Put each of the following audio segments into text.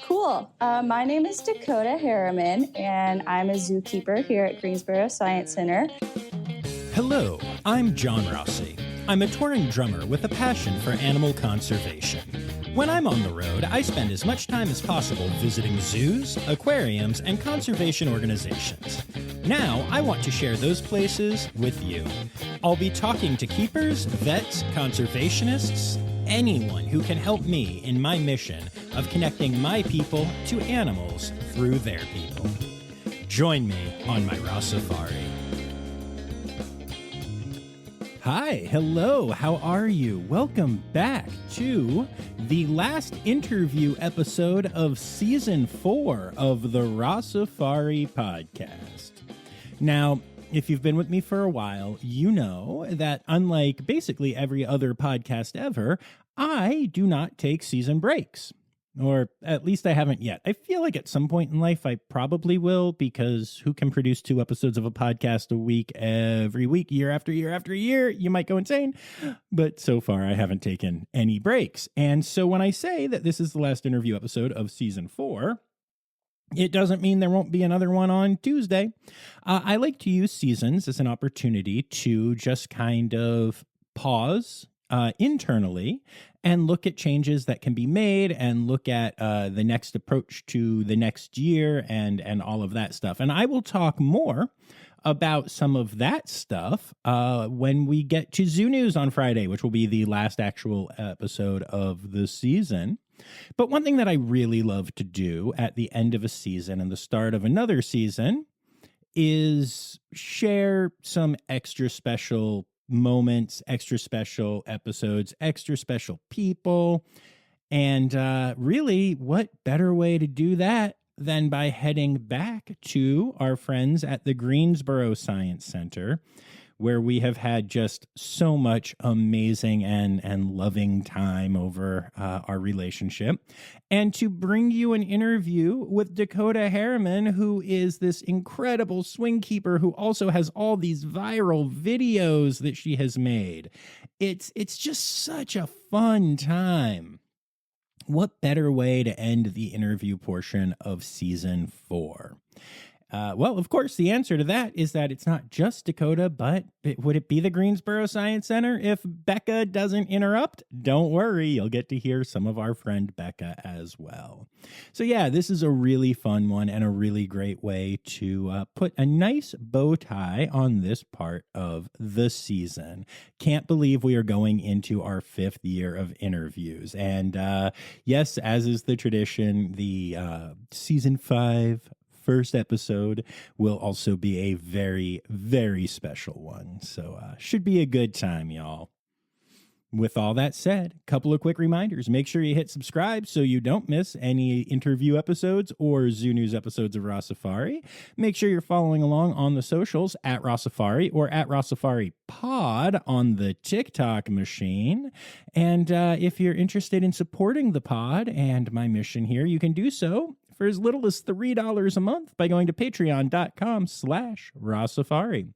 Cool. My name is Dakota Harriman, and I'm a zookeeper here at Greensboro Science Center. Hello, I'm John Rossi. I'm a touring drummer with a passion for animal conservation. When I'm on the road, I spend as much time as possible visiting zoos, aquariums, and conservation organizations. Now, I want to share those places with you. I'll be talking to keepers, vets, conservationists, anyone who can help me in my mission of connecting my people to animals through their people. Join me on my Rossifari. Hi, hello, how are you? Welcome back to the last interview episode of Season 4 of the Rossifari podcast. Now, if you've been with me for a while, you know that unlike basically every other podcast ever, I do not take season breaks. Or at least I haven't yet. I feel like at some point in life I probably will, because who can produce 2 episodes of a podcast a week every week, year after year after year? You might go insane. But so far I haven't taken any breaks. And so when I say that this is the last interview episode of season 4, it doesn't mean there won't be another one on Tuesday. I like to use seasons as an opportunity to just kind of pause internally and look at changes that can be made and look at the next approach to the next year and all of that stuff. And I will talk more about some of that stuff when we get to Zoo News on Friday, which will be the last actual episode of the season. But one thing that I really love to do at the end of a season and the start of another season is share some extra special moments, extra special episodes, extra special people. And really, what better way to do that than by heading back to our friends at the Greensboro Science Center, where we have had just so much amazing and loving time over our relationship, and to bring you an interview with Dakota Harriman, who is this incredible swing keeper who also has all these viral videos that she has made. It's just such a fun time. What better way to end the interview portion of season 4? Well, of course, the answer to that is that it's not just Dakota, but would it be the Greensboro Science Center if Becca doesn't interrupt? Don't worry, you'll get to hear some of our friend Becca as well. So yeah, this is a really fun one and a really great way to put a nice bow tie on this part of the season. Can't believe we are going into our 5th year of interviews. And yes, as is the tradition, the season 5 first episode will also be a very, very special one. So should be a good time, y'all. With all that said, a couple of quick reminders. Make sure you hit subscribe so you don't miss any interview episodes or Zoo News episodes of Rossifari. Make sure you're following along on the socials at Rossifari or at Rossifari Pod on the TikTok machine. And if you're interested in supporting the pod and my mission here, you can do so for as little as $3 a month by going to patreon.com/Rossifari.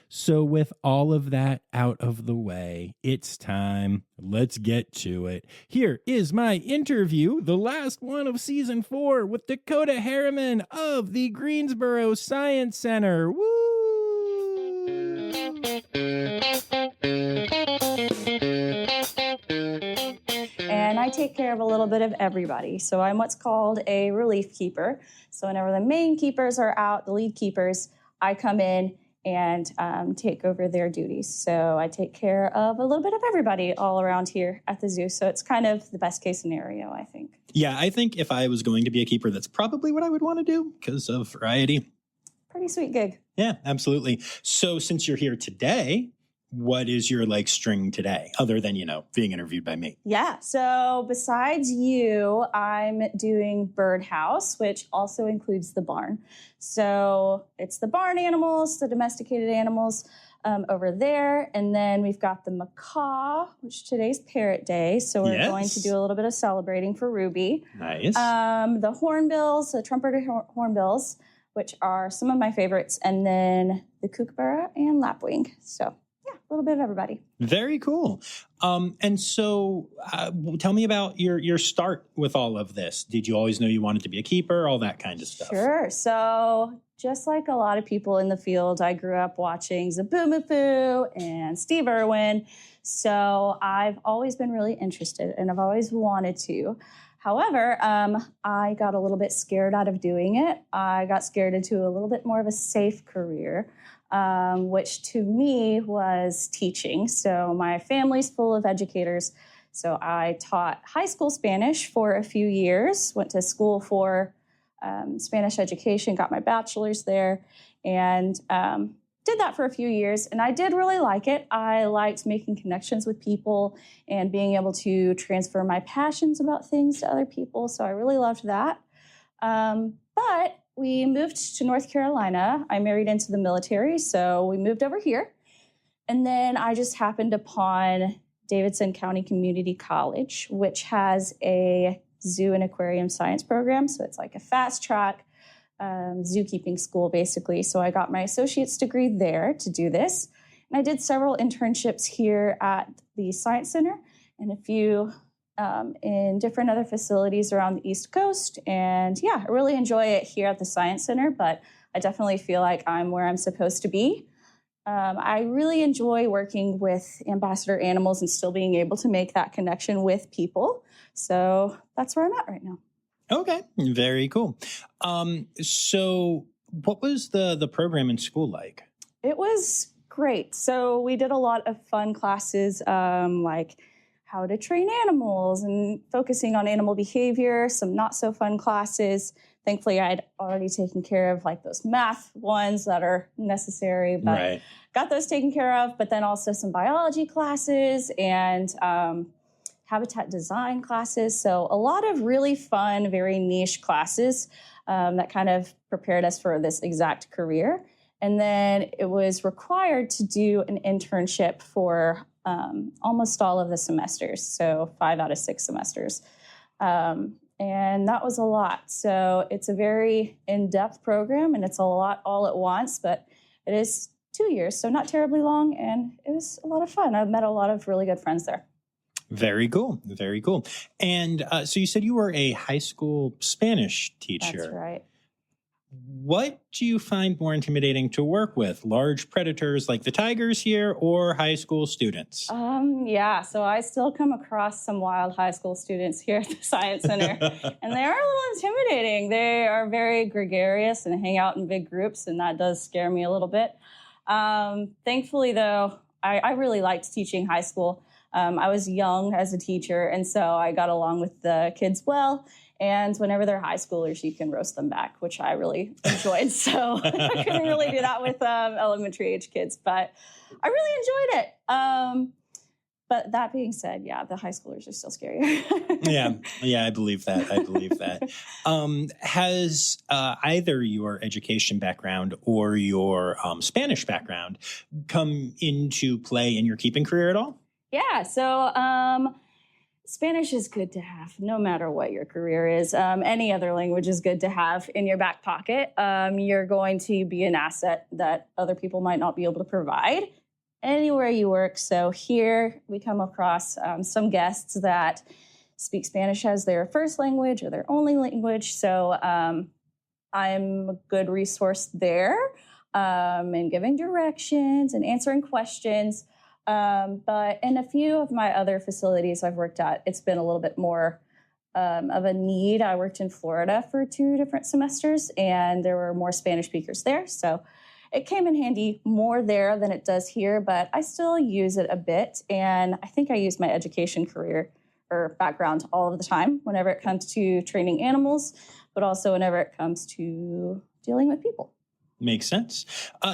So with all of that out of the way, it's time. Let's get to it. Here is my interview, the last one of season 4, with Dakota Harriman of the Greensboro Science Center. Woo! And I take care of a little bit of everybody. So I'm what's called a relief keeper. So whenever the main keepers are out, the lead keepers, I come in and take over their duties. So I take care of a little bit of everybody all around here at the zoo. So it's kind of the best case scenario, I think. Yeah, I think if I was going to be a keeper, that's probably what I would want to do because of variety. Pretty sweet gig. Yeah, absolutely. So since you're here today, what is your string today other than, being interviewed by me? Yeah. So besides you, I'm doing birdhouse, which also includes the barn. So it's the barn animals, the domesticated animals over there. And then we've got the macaw, which today's parrot day. So we're going to do a little bit of celebrating for Ruby. Nice. The hornbills, the trumpeter hornbills, which are some of my favorites. And then the kookaburra and lapwing. So little bit of everybody. Very cool. And so tell me about your start with all of this. Did you always know you wanted to be a keeper, all that kind of stuff? Sure. So just like a lot of people in the field, I grew up watching Zaboomafoo and Steve Irwin. So I've always been really interested and I've always wanted to. However, I got a little bit scared out of doing it. I got scared into a little bit more of a safe career, which to me was teaching. So my family's full of educators. So I taught high school Spanish for a few years, went to school for Spanish education, got my bachelor's there, and did that for a few years. And I did really like it. I liked making connections with people and being able to transfer my passions about things to other people. So I really loved that. But we moved to North Carolina. I married into the military, so we moved over here. And then I just happened upon Davidson County Community College, which has a zoo and aquarium science program. So it's like a fast track zookeeping school, basically. So I got my associate's degree there to do this. And I did several internships here at the Science Center and a few in different other facilities around the East Coast. And yeah, I really enjoy it here at the Science Center, but I definitely feel like I'm where I'm supposed to be. I really enjoy working with ambassador animals and still being able to make that connection with people. So that's where I'm at right now. Okay, very cool. So what was the program in school like? It was great. So we did a lot of fun classes, like how to train animals and focusing on animal behavior, some not so fun classes. Thankfully, I'd already taken care of like those math ones that are necessary, but got those taken care of. But then also some biology classes and habitat design classes. So a lot of really fun, very niche classes that kind of prepared us for this exact career. And then it was required to do an internship for almost all of the semesters, so 5 out of 6 semesters. And that was a lot. So it's a very in-depth program, and it's a lot all at once, but it is 2 years, so not terribly long, and it was a lot of fun. I've met a lot of really good friends there. Very cool. Very cool. And so you said you were a high school Spanish teacher. That's right. What do you find more intimidating to work with? Large predators like the tigers here or high school students? Yeah, so I still come across some wild high school students here at the Science Center, and they are a little intimidating. They are very gregarious and hang out in big groups, and that does scare me a little bit. Thankfully, though, I really liked teaching high school. I was young as a teacher, and so I got along with the kids well. And whenever they're high schoolers, you can roast them back, which I really enjoyed. So I couldn't really do that with elementary age kids, but I really enjoyed it. But that being said, yeah, the high schoolers are still scarier. Yeah, I believe that. Has either your education background or your Spanish background come into play in your keeping career at all? Yeah, so Spanish is good to have no matter what your career is. Any other language is good to have in your back pocket. You're going to be an asset that other people might not be able to provide anywhere you work. So here we come across some guests that speak Spanish as their first language or their only language. So I'm a good resource there in giving directions and answering questions. But in a few of my other facilities I've worked at, it's been a little bit more of a need. I worked in Florida for 2 different semesters, and there were more Spanish speakers there. So it came in handy more there than it does here, but I still use it a bit. And I think I use my education career or background all of the time whenever it comes to training animals, but also whenever it comes to dealing with people. Makes sense.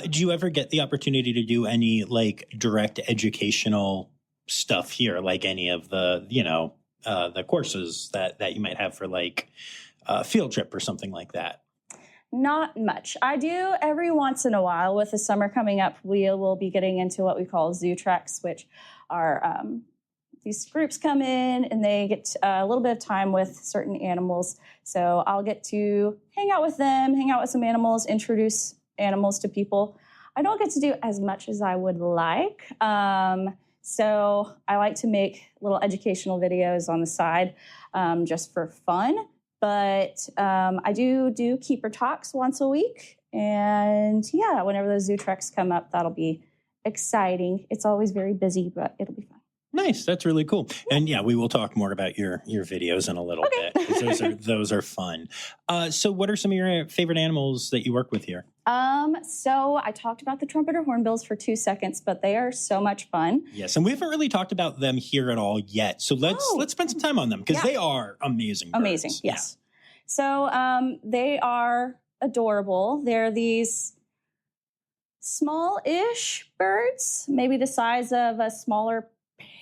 Do you ever get the opportunity to do any like direct educational stuff here, like any of the, the courses that you might have for like a field trip or something like that? Not much. I do every once in a while. With the summer coming up, we will be getting into what we call zoo treks, which are these groups come in and they get a little bit of time with certain animals. So I'll get to hang out with them, hang out with some animals, introduce animals to people. I don't get to do as much as I would like. So I like to make little educational videos on the side just for fun. But I do keeper talks once a week. And yeah, whenever those zoo treks come up, that'll be exciting. It's always very busy, but it'll be fun. Nice. That's really cool. And yeah, we will talk more about your videos in a little bit, 'cause those are fun. So what are some of your favorite animals that you work with here? So I talked about the trumpeter hornbills for 2 seconds, but they are so much fun. Yes, and we haven't really talked about them here at all yet. So let's spend some time on them, because they are amazing birds. Amazing, yes. Yeah. So they are adorable. They're these small-ish birds, maybe the size of a smaller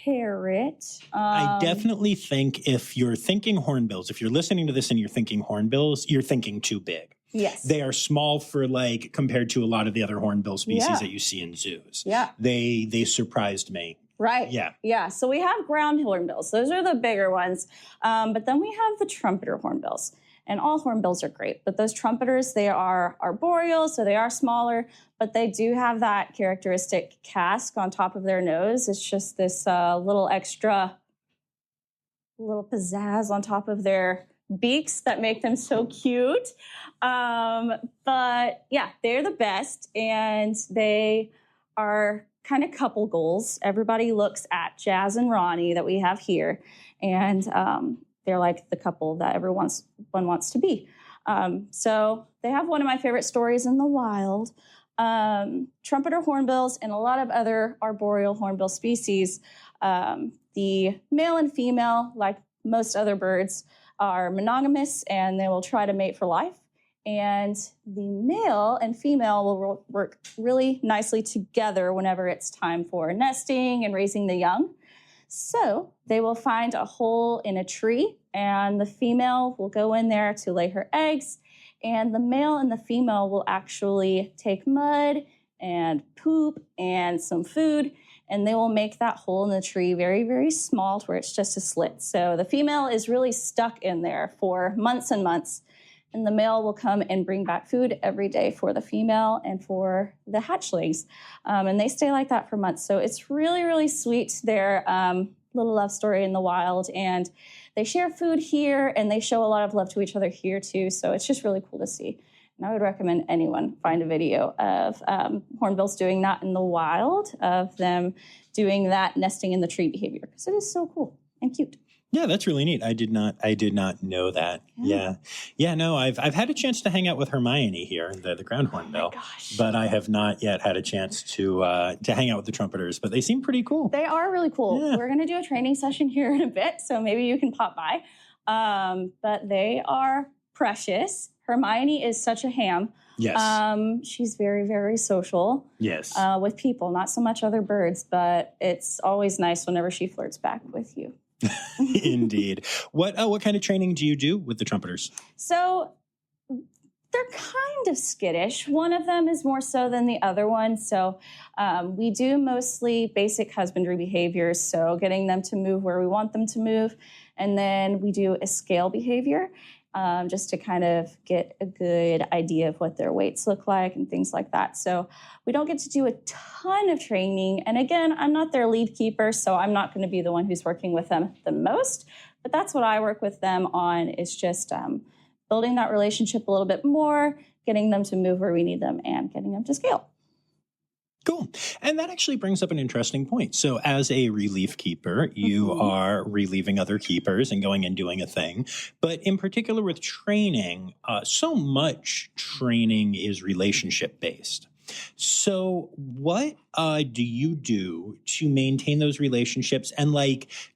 parrot. I definitely think if you're thinking hornbills, if you're listening to this and you're thinking hornbills, you're thinking too big. Yes. They are small for compared to a lot of the other hornbill species that you see in zoos. Yeah. They surprised me. Right. Yeah. Yeah. So we have ground hornbills. Those are the bigger ones. But then we have the trumpeter hornbills. And all hornbills are great. But those trumpeters, they are arboreal, so they are smaller. But they do have that characteristic casque on top of their nose. It's just this little extra, little pizzazz on top of their beaks that make them so cute. But yeah, they're the best. And they are kind of couple goals. Everybody looks at Jazz and Ronnie that we have here. And they're like the couple that everyone wants to be. So they have one of my favorite stories in the wild. Trumpeter hornbills and a lot of other arboreal hornbill species, the male and female, like most other birds, are monogamous and they will try to mate for life. And the male and female will work really nicely together whenever it's time for nesting and raising the young. So they will find a hole in a tree, and the female will go in there to lay her eggs, and the male and the female will actually take mud and poop and some food, and they will make that hole in the tree very, very small to where it's just a slit. So the female is really stuck in there for months and months, and the male will come and bring back food every day for the female and for the hatchlings. And they stay like that for months. So it's really, really sweet. Their little love story in the wild. And they share food here, and they show a lot of love to each other here, too. So it's just really cool to see. And I would recommend anyone find a video of hornbills doing that in the wild, of them doing that nesting in the tree behavior, because it is so cool and cute. Yeah, that's really neat. I did not know that. Yeah. No, I've had a chance to hang out with Hermione here, the ground hornbill. Oh my gosh. But I have not yet had a chance to hang out with the trumpeters, but they seem pretty cool. They are really cool. Yeah. We're going to do a training session here in a bit, so maybe you can pop by. But they are precious. Hermione is such a ham. Yes. She's very, very social. Yes. With people, not so much other birds, but it's always nice whenever she flirts back with you. Indeed. What kind of training do you do with the trumpeters? So they're kind of skittish. One of them is more so than the other one. So we do mostly basic husbandry behaviors, so getting them to move where we want them to move. And then we do a scale behavior, just to kind of get a good idea of what their weights look like and things like that. So we don't get to do a ton of training. And again, I'm not their lead keeper, so I'm not going to be the one who's working with them the most. But that's what I work with them on, is just building that relationship a little bit more, getting them to move where we need them, and getting them to scale. Cool. And that actually brings up an interesting point. So as a relief keeper, you are relieving other keepers and going and doing a thing. But in particular with training, so much training is relationship based. So what do you do to maintain those relationships? And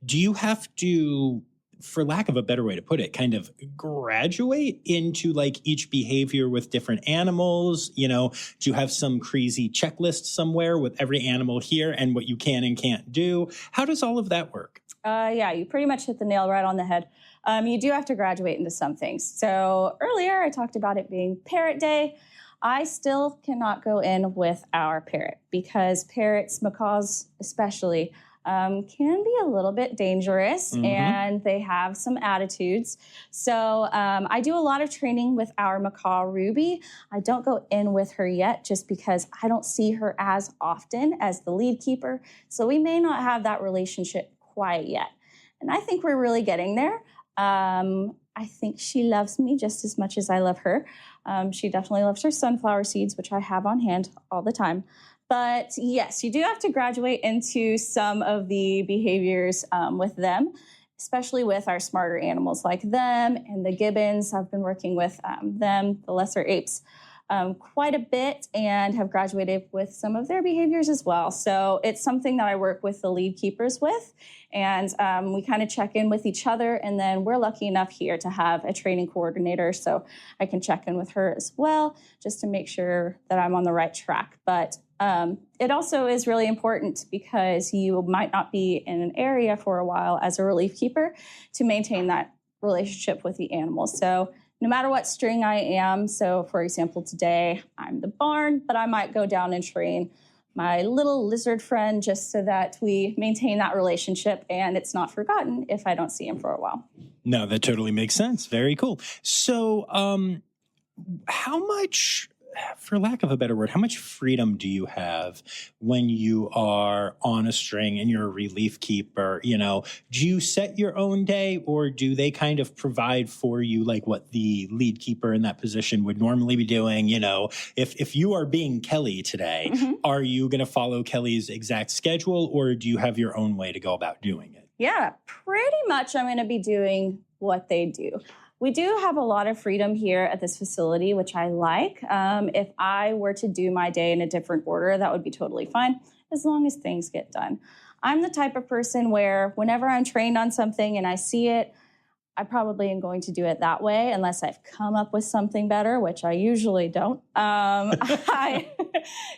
do you have to, for lack of a better way to put it, kind of graduate into each behavior with different animals? Do you have some crazy checklist somewhere with every animal here and what you can and can't do? How does all of that work? Yeah, you pretty much hit the nail right on the head. You do have to graduate into some things. So earlier I talked about it being parrot day. I still cannot go in with our parrot because parrots, macaws especially, can be a little bit dangerous, and they have some attitudes. So I do a lot of training with our macaw, Ruby. I don't go in with her yet just because I don't see her as often as the lead keeper. So we may not have that relationship quite yet. And I think we're really getting there. I think she loves me just as much as I love her. She definitely loves her sunflower seeds, which I have on hand all the time. But yes, you do have to graduate into some of the behaviors with them, especially with our smarter animals like them and the gibbons. I've been working with them, the lesser apes, quite a bit, and have graduated with some of their behaviors as well. So it's something that I work with the lead keepers with, and we kind of check in with each other. And then we're lucky enough here to have a training coordinator, so I can check in with her as well, just to make sure that I'm on the right track. But it also is really important because you might not be in an area for a while as a relief keeper to maintain that relationship with the animals. So no matter what string I am, so for example, today I'm the barn, but I might go down and train my little lizard friend just so that we maintain that relationship and it's not forgotten if I don't see him for a while. No, that totally makes sense. Very cool. So how much, for lack of a better word, how much freedom do you have when you are on a string and you're a relief keeper? You know, do you set your own day, or do they kind of provide for you like what the lead keeper in that position would normally be doing? You know, if you are being Kelly today, are you going to follow Kelly's exact schedule, or do you have your own way to go about doing it? Yeah, pretty much I'm going to be doing what they do. We do have a lot of freedom here at this facility, which I like. If I were to do my day in a different order, that would be totally fine, as long as things get done. I'm the type of person where whenever I'm trained on something and I see it, I probably am going to do it that way, unless I've come up with something better, which I usually don't. I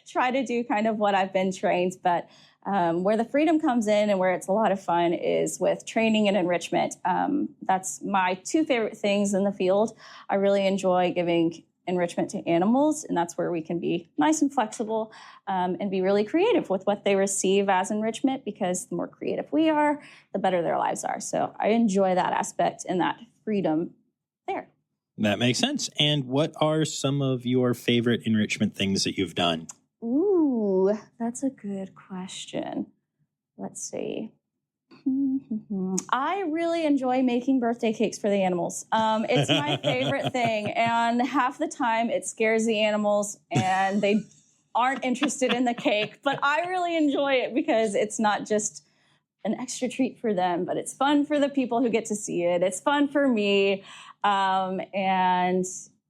try to do kind of what I've been trained, but where the freedom comes in and where it's a lot of fun is with training and enrichment. That's my two favorite things in the field. I really enjoy giving enrichment to animals, and that's where we can be nice and flexible and be really creative with what they receive as enrichment, because the more creative we are, the better their lives are. So I enjoy that aspect and that freedom there. That makes sense. And what are some of your favorite enrichment things that you've done? Ooh, that's a good question. Let's see. I really enjoy making birthday cakes for the animals. It's my favorite thing. And half the time it scares the animals and they aren't interested in the cake. But I really enjoy it because it's not just an extra treat for them, but it's fun for the people who get to see it. It's fun for me. And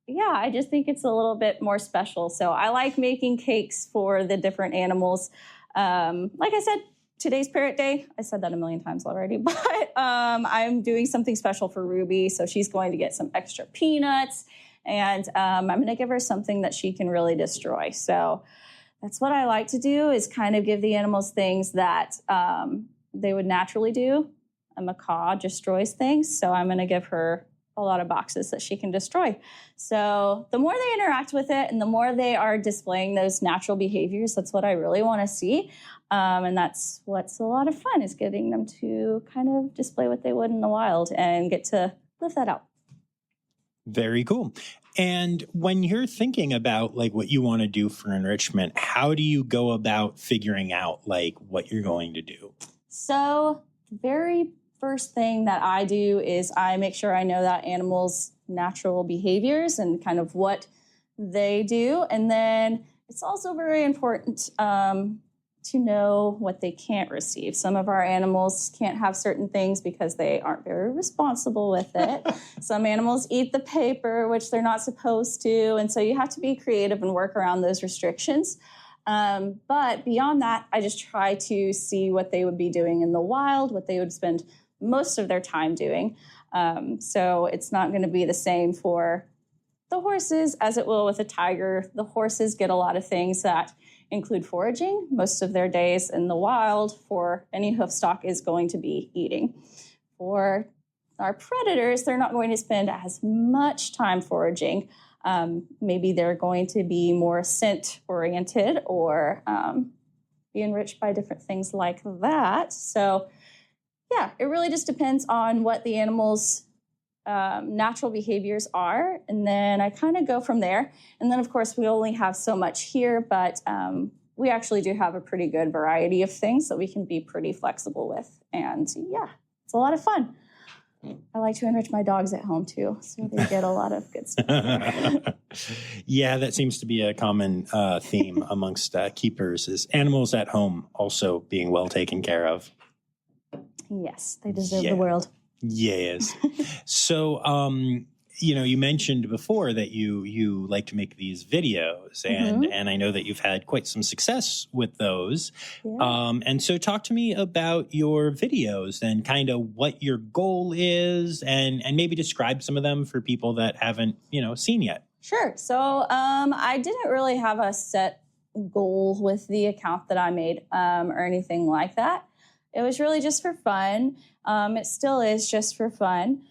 yeah, I just think it's a little bit more special. So I like making cakes for the different animals. Like I said, today's Parrot Day. I said that a million times already, but I'm doing something special for Ruby. So she's going to get some extra peanuts, and I'm going to give her something that she can really destroy. So that's what I like to do, is kind of give the animals things that they would naturally do. A macaw destroys things. So I'm going to give her a lot of boxes that she can destroy. So the more they interact with it and the more they are displaying those natural behaviors, that's what I really want to see. And that's what's a lot of fun, is getting them to kind of display what they would in the wild and get to live that out. Very cool. And when you're thinking about like what you want to do for enrichment, how do you go about figuring out like what you're going to do? So very first thing that I do is I make sure I know that animal's natural behaviors and kind of what they do. And then it's also very important to know what they can't receive. Some of our animals can't have certain things because they aren't very responsible with it. Some animals eat the paper, which they're not supposed to. And so you have to be creative and work around those restrictions. But beyond that, I just try to see what they would be doing in the wild, what they would spend most of their time doing. So it's not going to be the same for the horses as it will with a tiger. The horses get a lot of things that include foraging. Most of their days in the wild for any hoof stock is going to be eating. For our predators, they're not going to spend as much time foraging. Maybe they're going to be more scent oriented or be enriched by different things like that. So yeah, it really just depends on what the animal's natural behaviors are. And then I kind of go from there. And then, of course, we only have so much here, but we actually do have a pretty good variety of things that we can be pretty flexible with. And yeah, it's a lot of fun. I like to enrich my dogs at home too, so they get a lot of good stuff. Yeah, that seems to be a common theme amongst keepers, is animals at home also being well taken care of. Yes, they deserve the world. Yes. So, you mentioned before that you like to make these videos, and I know that you've had quite some success with those. Yeah. And so talk to me about your videos and kind of what your goal is, and maybe describe some of them for people that haven't, seen yet. Sure. So I didn't really have a set goal with the account that I made or anything like that. It was really just for fun. It still is just for fun.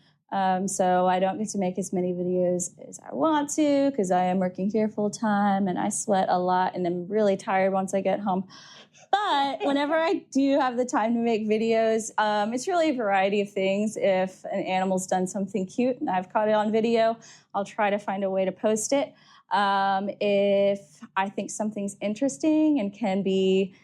So I don't get to make as many videos as I want to because I am working here full time and I sweat a lot and I'm really tired once I get home. But whenever I do have the time to make videos, it's really a variety of things. If an animal's done something cute and I've caught it on video, I'll try to find a way to post it. If I think something's interesting and can be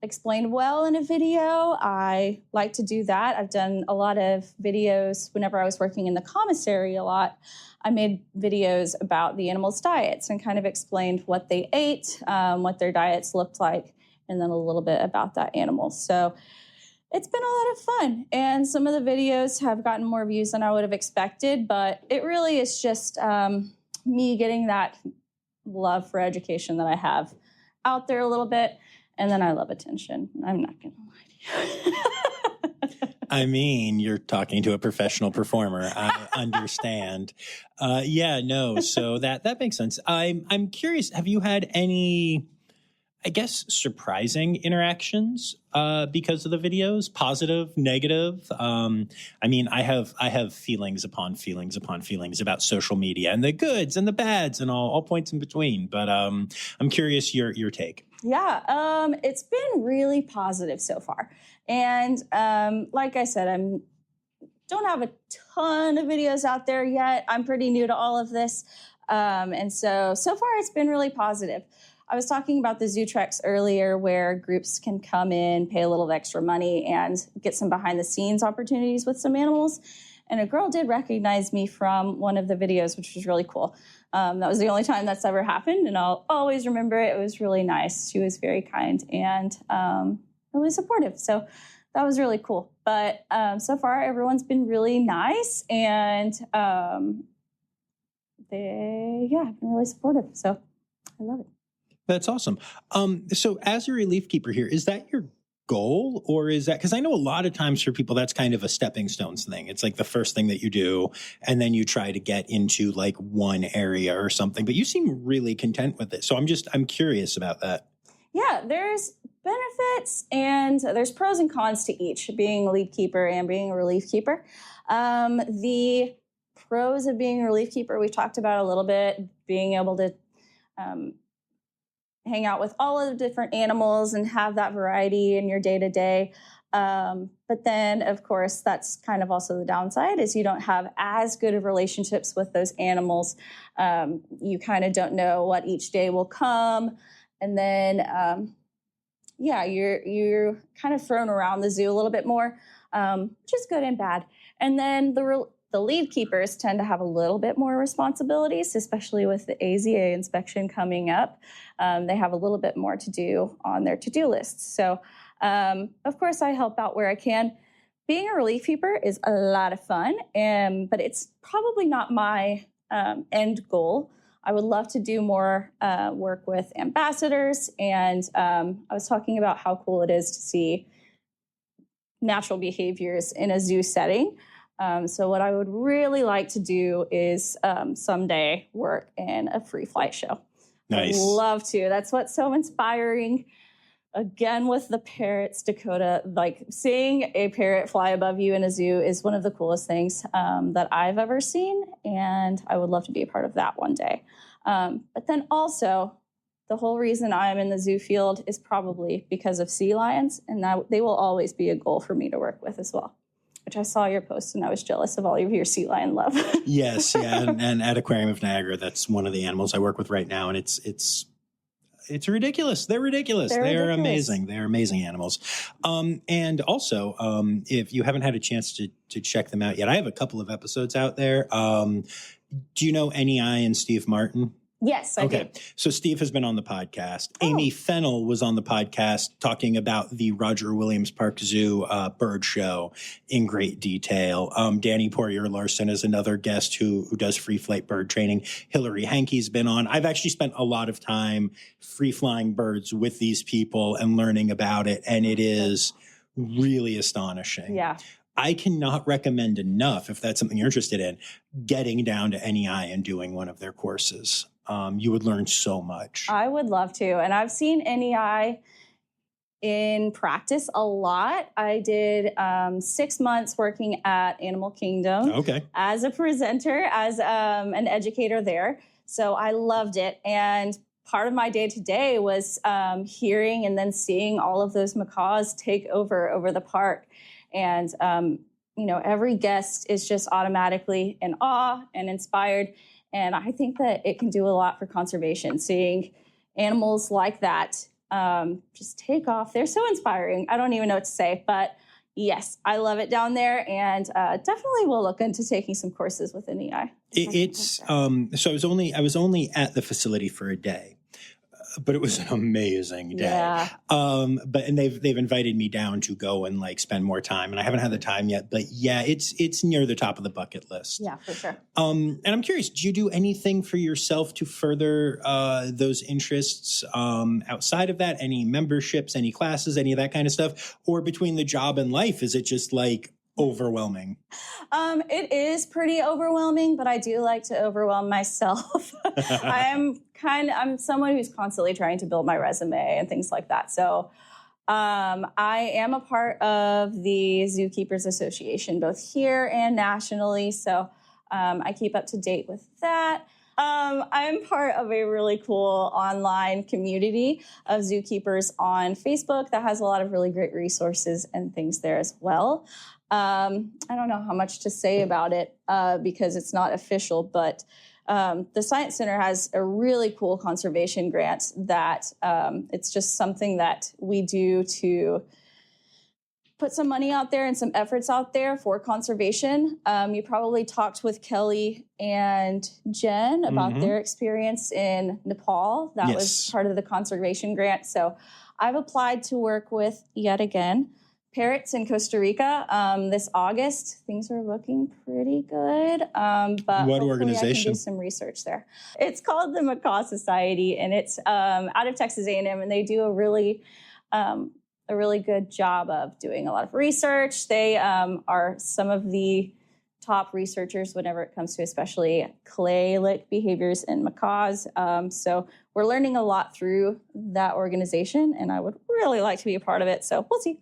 explained well in a video, I like to do that. I've done a lot of videos whenever I was working in the commissary a lot. I made videos about the animals' diets and kind of explained what they ate, what their diets looked like, and then a little bit about that animal. So it's been a lot of fun. And some of the videos have gotten more views than I would have expected, but it really is just me getting that love for education that I have out there a little bit. And then I love attention. I'm not going to lie to you. I mean, you're talking to a professional performer. I understand. So that makes sense. I'm curious, have you had any, I guess, surprising interactions because of the videos? Positive, negative? I have feelings upon feelings upon feelings about social media and the goods and the bads and all points in between. But I'm curious your take. Yeah, it's been really positive so far. And like I said, don't have a ton of videos out there yet. I'm pretty new to all of this. And so far it's been really positive. I was talking about the zoo treks earlier where groups can come in, pay a little extra money and get some behind the scenes opportunities with some animals. And a girl did recognize me from one of the videos, which was really cool. That was the only time that's ever happened, and I'll always remember it. It was really nice. She was very kind and really supportive. So that was really cool. But so far, everyone's been really nice, and they've been really supportive. So I love it. That's awesome. So as a relief keeper here, is that your goal, or is that, because I know a lot of times for people that's kind of a stepping stones thing. It's like the first thing that you do and then you try to get into like one area or something, but you seem really content with it. So I'm curious about that. Yeah, there's benefits and there's pros and cons to each, being a lead keeper and being a relief keeper. The pros of being a relief keeper, we've talked about a little bit, being able to hang out with all of the different animals and have that variety in your day-to-day. But then, of course, that's kind of also the downside is you don't have as good of relationships with those animals. You kind of don't know what each day will come. And then, you're kind of thrown around the zoo a little bit more, which is good and bad. And then the lead keepers tend to have a little bit more responsibilities, especially with the AZA inspection coming up. They have a little bit more to do on their to-do lists. So, of course, I help out where I can. Being a relief keeper is a lot of fun, but it's probably not my end goal. I would love to do more work with ambassadors, and I was talking about how cool it is to see natural behaviors in a zoo setting. So what I would really like to do is someday work in a free flight show. Nice. I'd love to. That's what's so inspiring. Again, with the parrots, Dakota, like seeing a parrot fly above you in a zoo is one of the coolest things that I've ever seen. And I would love to be a part of that one day. But then also, the whole reason I am in the zoo field is probably because of sea lions, and they will always be a goal for me to work with as well. Which I saw your post, and I was jealous of all of your sea lion love. Yes, yeah, and at Aquarium of Niagara, that's one of the animals I work with right now, and it's ridiculous. They're ridiculous. They're amazing. They're amazing animals. And also, if you haven't had a chance to check them out yet, I have a couple of episodes out there. Do you know NEI and Steve Martin? Yes, I do. So Steve has been on the podcast. Amy Fennell was on the podcast talking about the Roger Williams Park Zoo bird show in great detail. Danny Poirier-Larson is another guest who does free flight bird training. Hillary Hankey's been on. I've actually spent a lot of time free flying birds with these people and learning about it, and it is really astonishing. Yeah. I cannot recommend enough, if that's something you're interested in, getting down to NEI and doing one of their courses. You would learn so much. I would love to. And I've seen NEI in practice a lot. I did 6 months working at Animal Kingdom as a presenter, as an educator there. So I loved it. And part of my day-to-day was hearing and then seeing all of those macaws take over the park. And, every guest is just automatically in awe and inspired. And I think that it can do a lot for conservation, seeing animals like that just take off. They're so inspiring. I don't even know what to say, but yes, I love it down there, and definitely will look into taking some courses with NEI. So I was only at the facility for a day. But it was an amazing day. Yeah. And they've invited me down to go and spend more time, and I haven't had the time yet. But yeah, it's near the top of the bucket list. Yeah, for sure. And I'm curious, do you do anything for yourself to further those interests outside of that? Any memberships, any classes, any of that kind of stuff? Or between the job and life, is it just overwhelming? It is pretty overwhelming, but I do like to overwhelm myself. I'm someone who's constantly trying to build my resume and things like that. So I am a part of the Zookeepers Association, both here and nationally. So I keep up to date with that. I'm part of a really cool online community of zookeepers on Facebook that has a lot of really great resources and things there as well. I don't know how much to say about it because it's not official, but the Science Center has a really cool conservation grant that it's just something that we do to put some money out there and some efforts out there for conservation. You probably talked with Kelly and Jen about their experience in Nepal. That was part of the conservation grant. So I've applied to work with, yet again, parrots in Costa Rica this August. Things are looking pretty good. But what organization? I can do some research there. It's called the Macaw Society, and it's out of Texas A&M, and they do a really good job of doing a lot of research. They are some of the top researchers whenever it comes to especially clay lick behaviors in macaws. So we're learning a lot through that organization, and I would really like to be a part of it. So we'll see.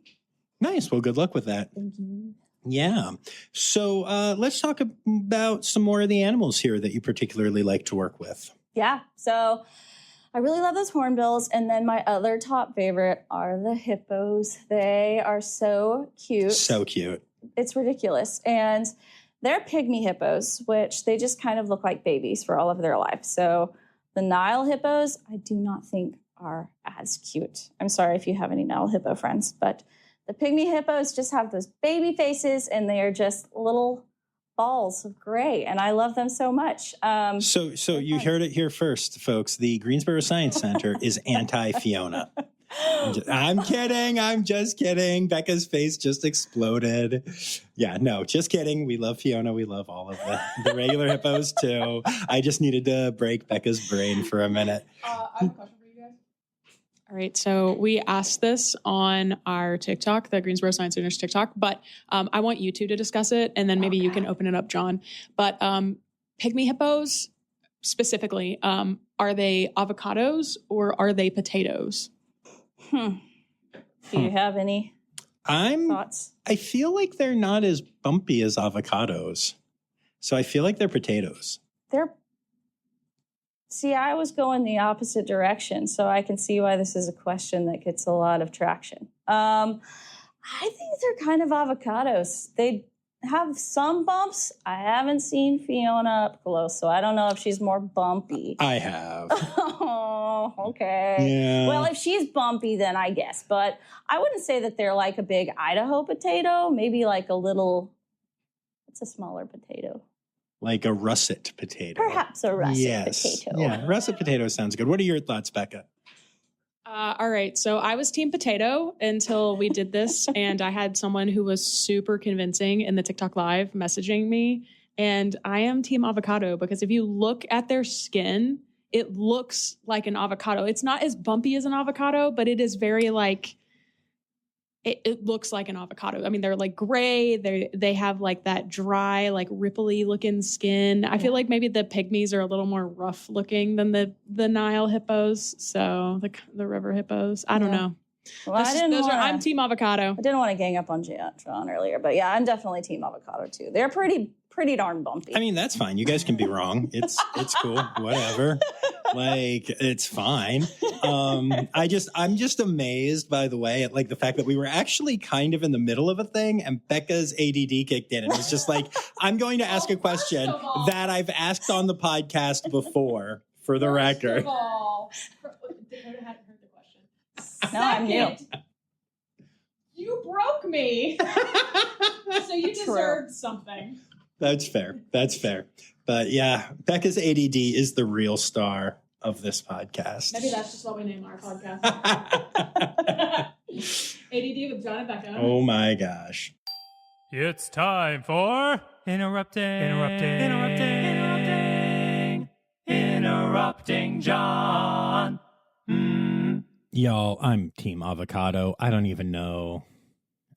Nice. Well, good luck with that. Thank you. Yeah. So let's talk about some more of the animals here that you particularly like to work with. Yeah. So I really love those hornbills. And then my other top favorite are the hippos. They are so cute. So cute. It's ridiculous. And they're pygmy hippos, which they just kind of look like babies for all of their life. So the Nile hippos, I do not think are as cute. I'm sorry if you have any Nile hippo friends, but the pygmy hippos just have those baby faces, and they are just little balls of gray, and I love them so much. So you heard it here first, folks. The Greensboro Science Center is anti-Fiona. I'm kidding. I'm just kidding. Becca's face just exploded. Yeah, no, just kidding. We love Fiona. We love all of the regular hippos, too. I just needed to break Becca's brain for a minute. I have a question. All right, so we asked this on our TikTok, the Greensboro Science Center's TikTok, but I want you two to discuss it, and then maybe you can open it up, John. But pygmy hippos, specifically, are they avocados or are they potatoes? Do you have any thoughts? I feel like they're not as bumpy as avocados, so I feel like they're potatoes. They're See, I was going the opposite direction, so I can see why this is a question that gets a lot of traction. I think they're kind of avocados. They have some bumps. I haven't seen Fiona up close, so I don't know if she's more bumpy. I have. Oh, okay. Yeah. Well, if she's bumpy, then I guess. But I wouldn't say that they're like a big Idaho potato. Maybe like a little, it's a smaller potato. Like a russet potato. Perhaps a russet potato. Yeah, russet potato sounds good. What are your thoughts, Becca? All right. So I was team potato until we did this. And I had someone who was super convincing in the TikTok live messaging me. And I am team avocado because if you look at their skin, it looks like an avocado. It's not as bumpy as an avocado, but it is very like, it looks like an avocado. I mean, they're like gray. They have like that dry, like ripply looking skin. I feel like maybe the pygmies are a little more rough looking than the Nile hippos. So the river hippos. I don't know. Well, I'm team avocado. I didn't want to gang up on John earlier, but yeah, I'm definitely team avocado too. They're pretty darn bumpy. I mean, that's fine. You guys can be wrong. It's cool. Whatever. Like, it's fine. I'm just amazed, by the way, at like the fact that we were actually kind of in the middle of a thing and Becca's ADD kicked in. And it was just like, I'm going to ask a question that I've asked on the podcast before, for the record. First of all, Dakota hadn't heard the question. No, I'm new. You broke me. So you deserved something. That's fair. But yeah, Becca's ADD is the real star of this podcast. Maybe that's just what we name our podcast. ADD with John and Becca. Oh my gosh. It's time for interrupting John. Y'all, I'm team avocado. I don't even know.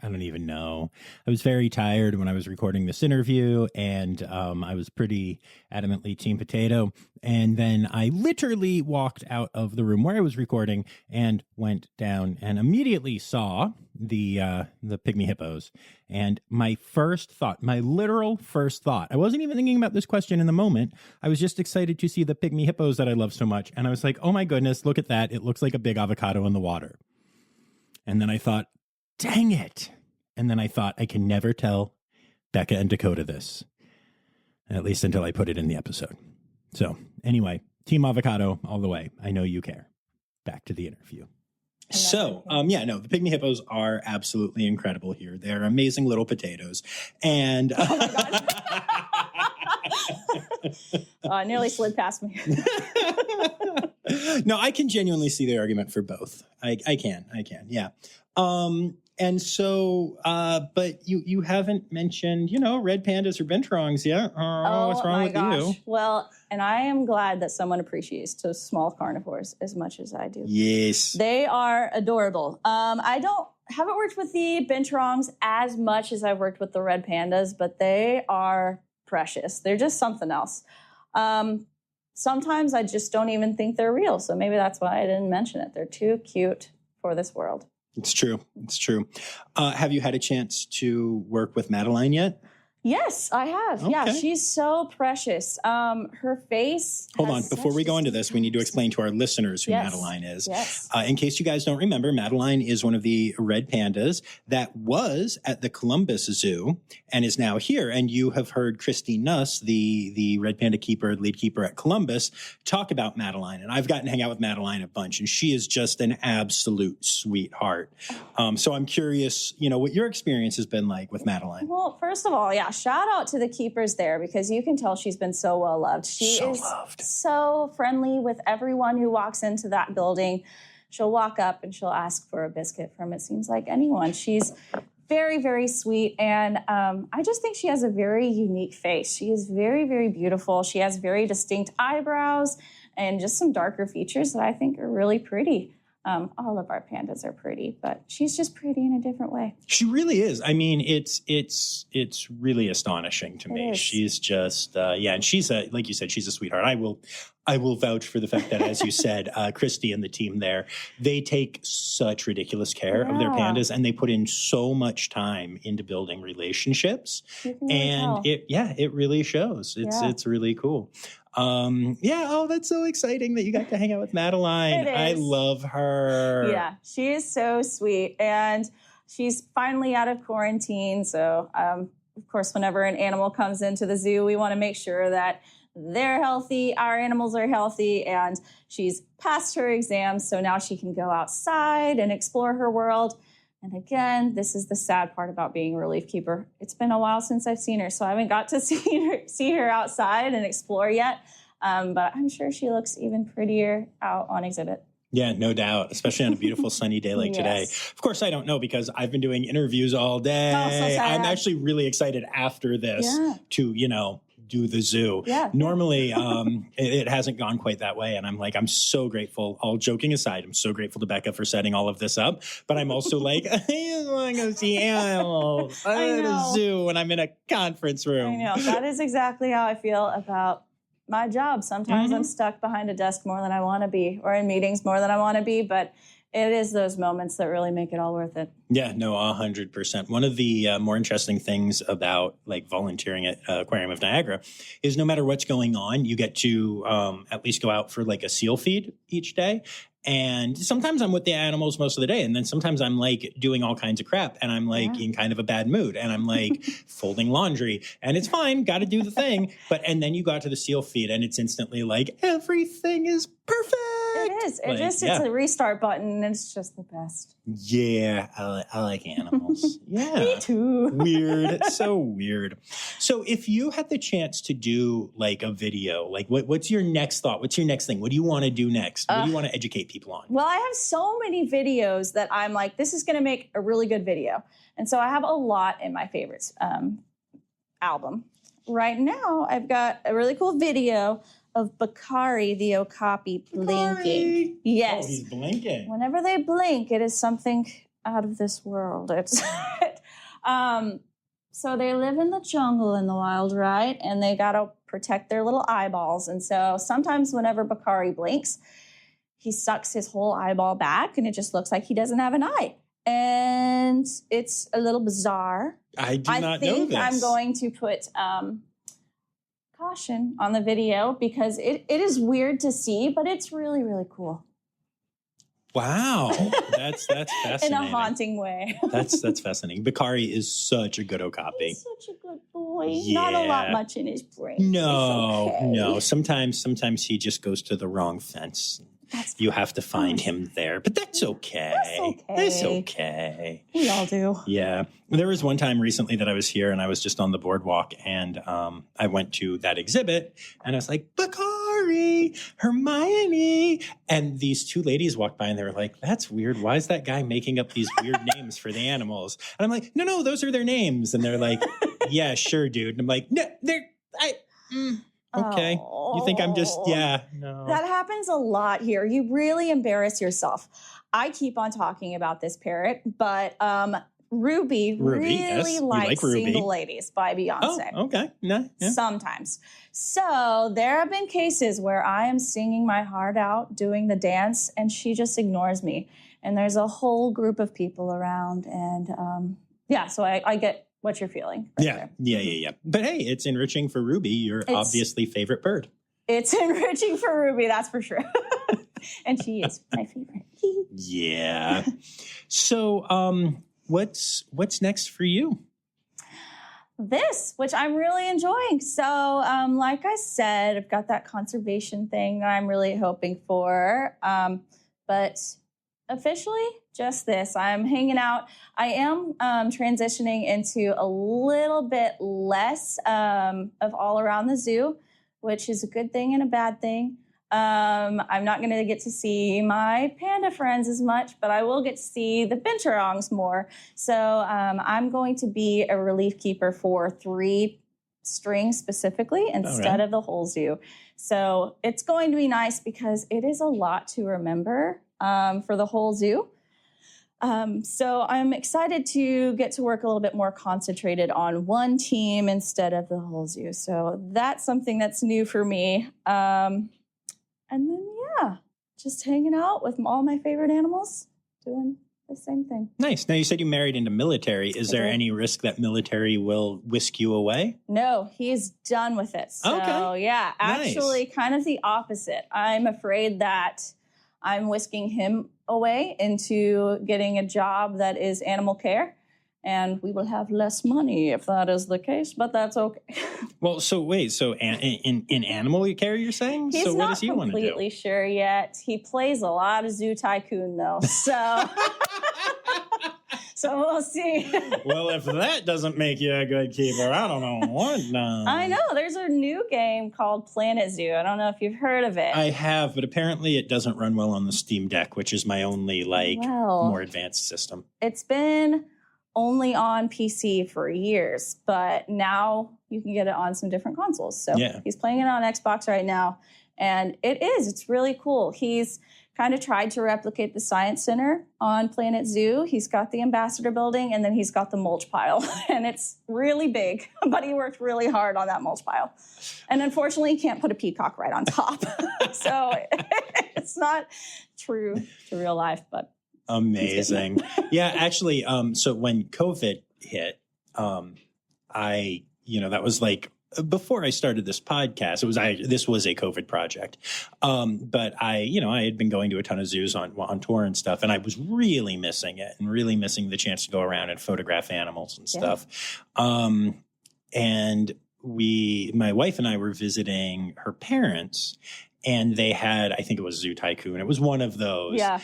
I was very tired when I was recording this interview, and I was pretty adamantly team potato. And then I literally walked out of the room where I was recording and went down and immediately saw the pygmy hippos. And my literal first thought, I wasn't even thinking about this question in the moment. I was just excited to see the pygmy hippos that I love so much. And I was like, oh my goodness, look at that. It looks like a big avocado in the water. And then I thought, dang it. And then I thought, I can never tell Becca and Dakota this, at least until I put it in the episode. So anyway, team avocado all the way. I know you care. Back to the interview. So, the pygmy hippos are absolutely incredible here. They're amazing little potatoes. And oh my God. Nearly slid past me. No, I can genuinely see the argument for both. I can. Yeah. And so, but you haven't mentioned, red pandas or bentrongs yet. What's wrong with you? Well, and I am glad that someone appreciates those small carnivores as much as I do. Yes. They are adorable. I haven't worked with the bentrongs as much as I've worked with the red pandas, but they are precious. They're just something else. Sometimes I just don't even think they're real. So maybe that's why I didn't mention it. They're too cute for this world. It's true. Have you had a chance to work with Madeline yet? Yes, I have. Okay. Yeah, she's so precious. Her face. Hold on. Before we go into this, we need to explain to our listeners who Madeline is. Yes. In case you guys don't remember, Madeline is one of the red pandas that was at the Columbus Zoo and is now here. And you have heard Christy Nuss, the red panda lead keeper at Columbus, talk about Madeline. And I've gotten to hang out with Madeline a bunch, and she is just an absolute sweetheart. So I'm curious, what your experience has been like with Madeline. Well, first of all, shout out to the keepers there because you can tell she's been so well loved. She is so friendly with everyone who walks into that building. She'll walk up and she'll ask for a biscuit from, it seems like, anyone. She's very, very sweet. And I just think she has a very unique face. She is very, very beautiful. She has very distinct eyebrows and just some darker features that I think are really pretty. All of our pandas are pretty, but she's just pretty in a different way. She really is. I mean, it's really astonishing to me. She's just, and she's like you said, she's a sweetheart. I will vouch for the fact that, as you said, Christy and the team there, they take such ridiculous care of their pandas, and they put in so much time into building relationships. And it really shows. It's really cool. Yeah. Oh, that's so exciting that you got to hang out with Madeline. It I is. love her. Yeah, she is so sweet. And she's finally out of quarantine. So, of course, whenever an animal comes into the zoo, we want to make sure that they're healthy, our animals are healthy, and she's passed her exams. So now she can go outside and explore her world. And again, this is the sad part about being a relief keeper. It's been a while since I've seen her, so I haven't got to see her outside and explore yet. But I'm sure she looks even prettier out on exhibit. Yeah, no doubt, especially on a beautiful sunny day like today. Yes. Of course, I don't know because I've been doing interviews all day. Oh, so sad. I'm actually really excited after this to, do the zoo. Yeah. Normally, it hasn't gone quite that way. And I'm so grateful, all joking aside, I'm so grateful to Becca for setting all of this up. But I'm also like, I just want to go see animals. I'm at a zoo when I'm in a conference room. I know. That is exactly how I feel about my job. Sometimes I'm stuck behind a desk more than I want to be, or in meetings more than I want to be, but it is those moments that really make it all worth it. Yeah, no, 100%. One of the more interesting things about volunteering at Aquarium of Niagara is no matter what's going on, you get to at least go out for a seal feed each day. And sometimes I'm with the animals most of the day. And then sometimes I'm doing all kinds of crap and I'm in kind of a bad mood and I'm folding laundry and it's fine. Got to do the thing. And then you go out to the seal feed and it's instantly everything is perfect. It is. It's a restart button and it's just the best. Yeah. I like animals. Yeah. Me too. Weird. So weird. So if you had the chance to do a video, what's your next thought? What's your next thing? What do you want to do next? What do you want to educate people on? Well, I have so many videos that I'm this is going to make a really good video. And so I have a lot in my favorites album. Right now, I've got a really cool video of Bakari the okapi blinking. Yes. Oh, he's blinking. Whenever they blink, it is something out of this world. It's so they live in the jungle in the wild, right? And they got to protect their little eyeballs. And so sometimes whenever Bakari blinks, he sucks his whole eyeball back and it just looks like he doesn't have an eye. And it's a little bizarre. I not know this. I think I'm going to put caution on the video because it is weird to see, but it's really, really cool. Wow. That's fascinating. In a haunting way. That's fascinating. Bakari is such a good okapi. He's such a good boy. Yeah. Not a lot much in his brain. No. Sometimes he just goes to the wrong fence. You have to find him there, but that's okay. That's okay. We all do. Yeah. There was one time recently that I was here and I was just on the boardwalk and I went to that exhibit and I was like, Bakari, Hermione. And these two ladies walked by and they were like, that's weird. Why is that guy making up these weird names for the animals? And I'm like, no, those are their names. And they're like, yeah, sure, dude. And I'm like, no, okay. Oh. You think I'm just, no. That happens a lot here. You really embarrass yourself. I keep on talking about this parrot, but Ruby really yes. likes Ruby. Single Ladies by Beyonce. Oh, okay. Yeah. Sometimes. So there have been cases where I am singing my heart out, doing the dance, and she just ignores me. And there's a whole group of people around. And so I get what you're feeling. Right Yeah. But hey, it's enriching for Ruby, your obviously favorite bird. It's enriching for Ruby, that's for sure. And she is my favorite. Yeah. So what's next for you? This, which I'm really enjoying. So like I said, I've got that conservation thing that I'm really hoping for. But officially, just this. I'm hanging out. I am transitioning into a little bit less of all around the zoo, which is a good thing and a bad thing. I'm not going to get to see my panda friends as much, but I will get to see the binturongs more. So I'm going to be a relief keeper for 3 strings specifically instead of the whole zoo. So it's going to be nice because it is a lot to remember for the whole zoo. So I'm excited to get to work a little bit more concentrated on one team instead of the whole zoo. So that's something that's new for me. And then, just hanging out with all my favorite animals, doing the same thing. Nice. Now, you said you married into military. Is there any risk that military will whisk you away? No, he's done with it. So, Okay. yeah, actually kind of the opposite. I'm afraid that I'm whisking him away into getting a job that is animal care. And we will have less money if that is the case, but that's okay. Well, so wait, so in animal care, you're saying? He's so what not does he want to do? completely sure yet. He plays a lot of Zoo Tycoon, though, so so we'll see. Well, if that doesn't make you a good keeper, I don't know what does. I know. There's a new game called Planet Zoo. I don't know if you've heard of it. I have, but apparently it doesn't run well on the Steam Deck, which is my only, more advanced system. It's been only on PC for years, but now you can get it on some different consoles. So he's playing it on Xbox right now, and it's really cool. He's kind of tried to replicate the Science Center on Planet Zoo. He's got the Ambassador building, and then he's got the mulch pile, and it's really big, but he worked really hard on that mulch pile. And unfortunately, he can't put a peacock right on top. So it's not true to real life, but amazing. Yeah, actually, so when COVID hit, that was like before I started this podcast. This was a COVID project. But I had been going to a ton of zoos on tour and stuff, and I was really missing it and really missing the chance to go around and photograph animals and stuff. And my wife and I were visiting her parents, and they had, I think it was Zoo Tycoon. It was one of those. Yeah.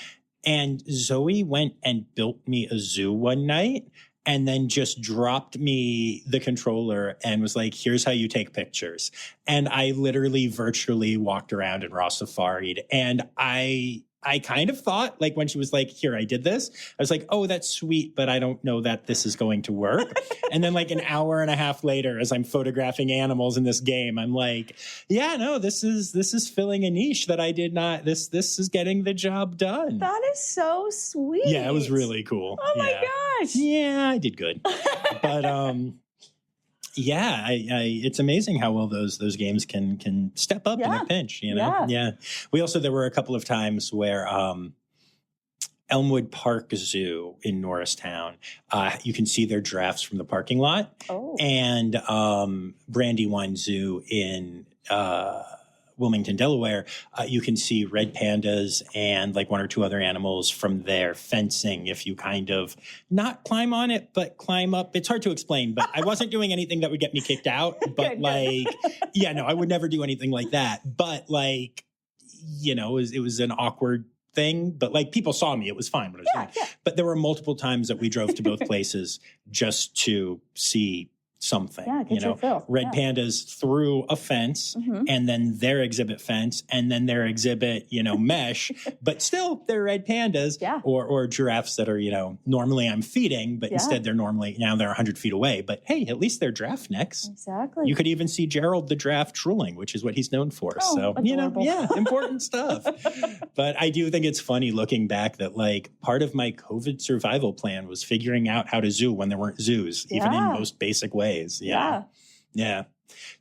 And Zoe went and built me a zoo one night and then just dropped me the controller and was like, here's how you take pictures. And I literally virtually walked around and Rossifari'd. And I kind of thought, like, when she was like, here, I did this, I was like, oh, that's sweet, but I don't know that this is going to work. And then like an hour and a half later, as I'm photographing animals in this game, I'm like, yeah, no, this is filling a niche that I did not, this is getting the job done. That is so sweet. Yeah, it was really cool. Oh my gosh. Yeah, I did good. But yeah, it's amazing how well those games can step up in a pinch, you know? Yeah. There were a couple of times where Elmwood Park Zoo in Norristown, you can see their giraffes from the parking lot. Oh. And Brandywine Zoo in Wilmington, Delaware, you can see red pandas and like one or two other animals from their fencing if you kind of not climb on it, but climb up. It's hard to explain, but I wasn't doing anything that would get me kicked out. But I would never do anything like that. But it was an awkward thing, but like people saw me. It was fine. But there were multiple times that we drove to both places just to see something. Yeah, get your fill. Red pandas through a fence, and then their exhibit fence, and then their exhibit, mesh, but still they're red pandas. Yeah. Or giraffes that are, normally I'm feeding, but instead they're 100 feet away. But hey, at least they're giraffe necks. Exactly. You could even see Gerald the giraffe drooling, which is what he's known for. Oh, so, adorable. important stuff. But I do think it's funny looking back that like part of my COVID survival plan was figuring out how to zoo when there weren't zoos, even in most basic ways. Yeah.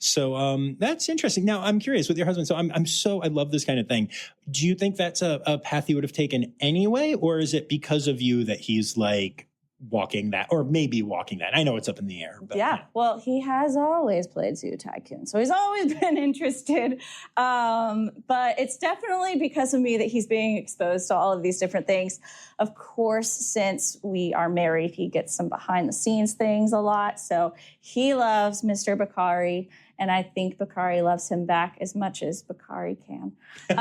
So that's interesting. Now I'm curious with your husband. So I love this kind of thing. Do you think that's a path he would have taken anyway, or is it because of you that he's like walking that, or maybe walking that? I know it's up in the air. But, well, he has always played Zoo Tycoon, so he's always been interested. But it's definitely because of me that he's being exposed to all of these different things. Of course, since we are married, he gets some behind the scenes things a lot. So he loves Mr. Bakari, and I think Bakari loves him back as much as Bakari can. But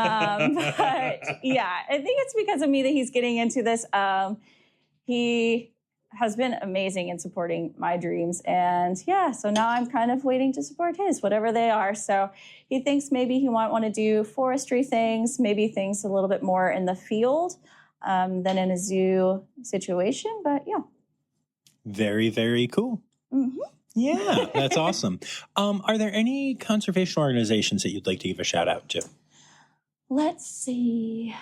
yeah, I think it's because of me that he's getting into this. He has been amazing in supporting my dreams. And so now I'm kind of waiting to support his, whatever they are. So he thinks maybe he might want to do forestry things, maybe things a little bit more in the field than in a zoo situation. But very, very cool. Mm-hmm. Yeah, that's awesome. Are there any conservation organizations that you'd like to give a shout out to? Let's see.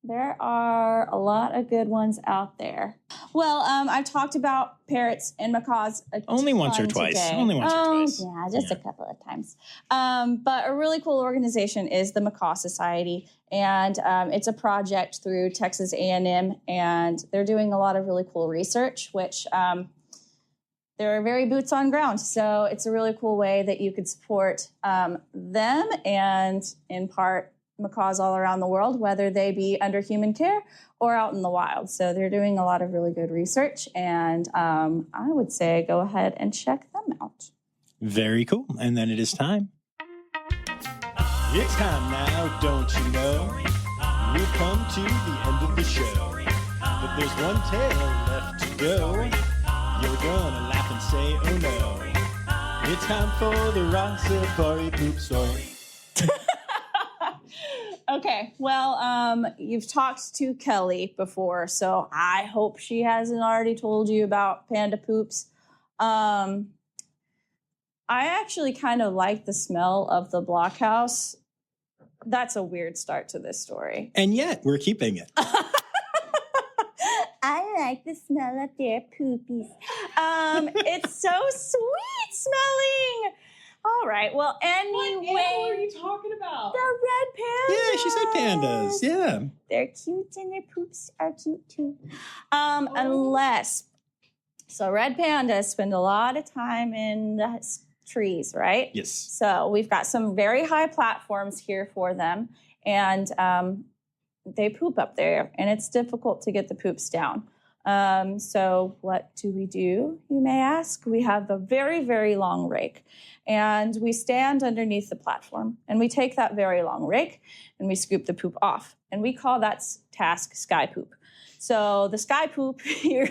There are a lot of good ones out there. Well, I've talked about parrots and macaws Only once or twice. Yeah, just a couple of times. But a really cool organization is the Macaw Society, and it's a project through Texas A&M, and they're doing a lot of really cool research, which they're very boots on ground. So it's a really cool way that you could support them and, in part, macaws all around the world, whether they be under human care or out in the wild. So they're doing a lot of really good research, and I would say go ahead and check them out. Very cool. And then it is time. It's time now, don't you know? We've come to the end of the show. But there's one tale left to go. You're gonna laugh and say, oh no. It's time for the Rossifari poop story. Okay, well, you've talked to Kelly before, so I hope she hasn't already told you about panda poops. I actually kind of like the smell of the blockhouse. That's a weird start to this story. And yet, we're keeping it. I like the smell of their poopies. It's so sweet smelling. All right. Well, anyway. What animal are you talking about? The red pandas. Yeah, she said pandas. Yeah. They're cute and their poops are cute too. So red pandas spend a lot of time in the trees, right? Yes. So we've got some very high platforms here for them, and they poop up there, and it's difficult to get the poops down. So what do? You may ask. We have a very, very long rake, and we stand underneath the platform, and we take that very long rake, and we scoop the poop off, and we call that task sky poop. So the sky poop you're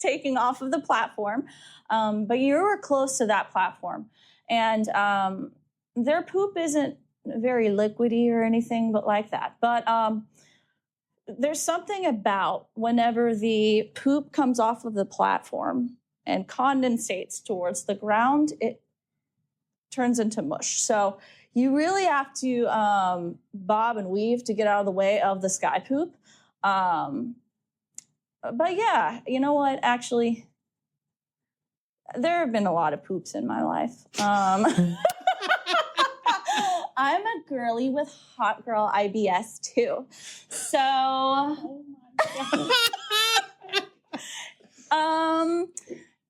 taking off of the platform, but you're close to that platform, and their poop isn't very liquidy or anything but like that. But there's something about whenever the poop comes off of the platform and condensates towards the ground, it turns into mush. So you really have to bob and weave to get out of the way of the sky poop. But yeah, you know what? Actually, there have been a lot of poops in my life. I'm a girly with hot girl IBS too. So, oh my God.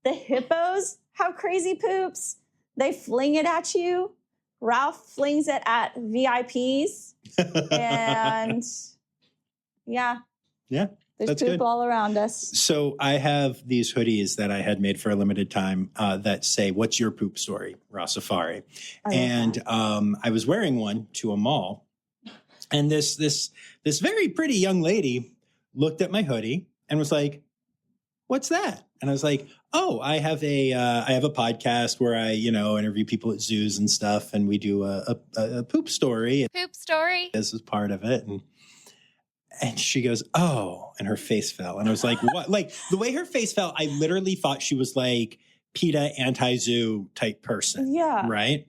The hippos have crazy poops. They fling it at you. Ralph flings it at VIPs. And yeah. Yeah. There's That's poop good. all around us. So I have these hoodies that I had made for a limited time that say, "What's your poop story, Rossifari?" And I was wearing one to a mall, and this very pretty young lady looked at my hoodie and was like, "What's that?" And I was like, "Oh, I have a podcast where I interview people at zoos and stuff, and we do a poop story. Poop story. This is part of it." And she goes, "Oh," and her face fell. And I was like, "What?" Like the way her face fell, I literally thought she was like PETA anti-zoo type person. Yeah. Right.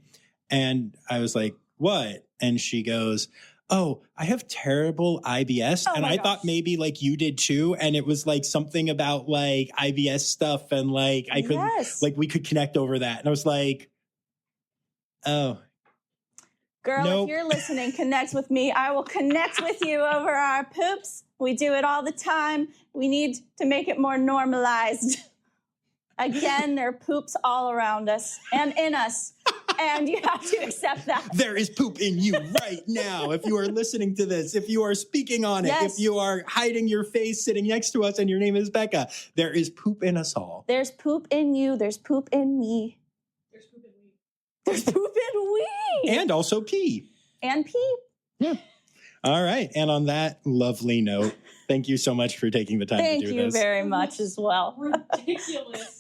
And I was like, "What?" And she goes, "Oh, I have terrible IBS." Oh and I thought maybe like you did too. And it was like something about like IBS stuff. And like I could like we could connect over that. And I was like, "Oh. Girl, Nope. If you're listening, connect with me. I will connect with you over our poops. We do it all the time. We need to make it more normalized." Again, there are poops all around us and in us, and you have to accept that. There is poop in you right now. If you are listening to this, if you are speaking on it, Yes. if you are hiding your face sitting next to us and your name is Becca, there is poop in us all. There's poop in you. There's poop in me. There's poop in me. There's poop in we. And also pee. And pee. Yeah. All right. And on that lovely note, thank you so much for taking the time Thank to do you this. very much as well. Ridiculous.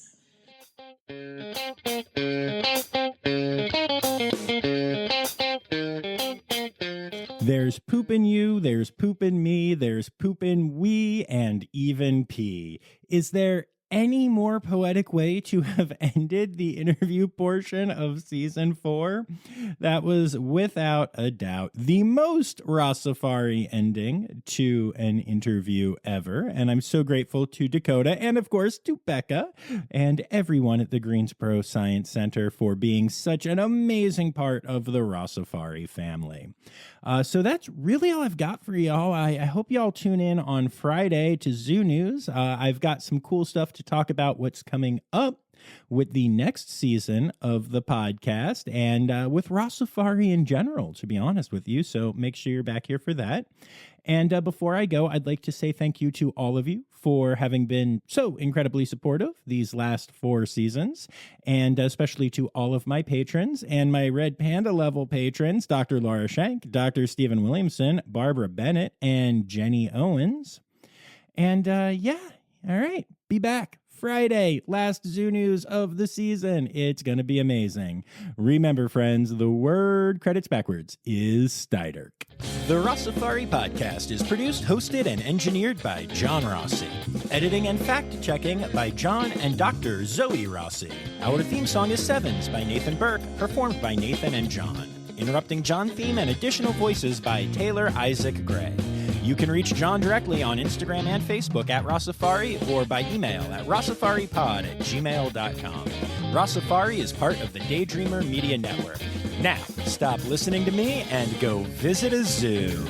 There's poop in you, there's poop in me, there's poop in we, and even pee. Is there any more poetic way to have ended the interview portion of season 4? That was without a doubt the most Rossifari ending to an interview ever. And I'm so grateful to Dakota and, of course, to Becca and everyone at the Greensboro Science Center for being such an amazing part of the Rossifari family. So that's really all I've got for y'all. I hope y'all tune in on Friday to Zoo News. I've got some cool stuff to talk about what's coming up with the next season of the podcast and with Rossifari in general, to be honest with you. So make sure you're back here for that. And before I go, I'd like to say thank you to all of you for having been so incredibly supportive these last 4 seasons, and especially to all of my patrons and my Red Panda level patrons, Dr. Laura Schenk, Dr. Stephen Williamson, Barbara Bennett, and Jenny Owens. And yeah, all right, be back Friday, last Zoo News of the season. It's going to be amazing. Remember, friends, the word credits backwards is Steiderk. The Rossifari podcast is produced, hosted, and engineered by John Rossi. Editing and fact-checking by John and Dr. Zoe Rossi. Our theme song is Sevens by Nathan Burke, performed by Nathan and John. Interrupting John theme and additional voices by Taylor Isaac Gray. You can reach John directly on Instagram and Facebook at Rossifari or by email at rossifaripod@gmail.com. Rossifari is part of the Daydreamer Media Network. Now, stop listening to me and go visit a zoo.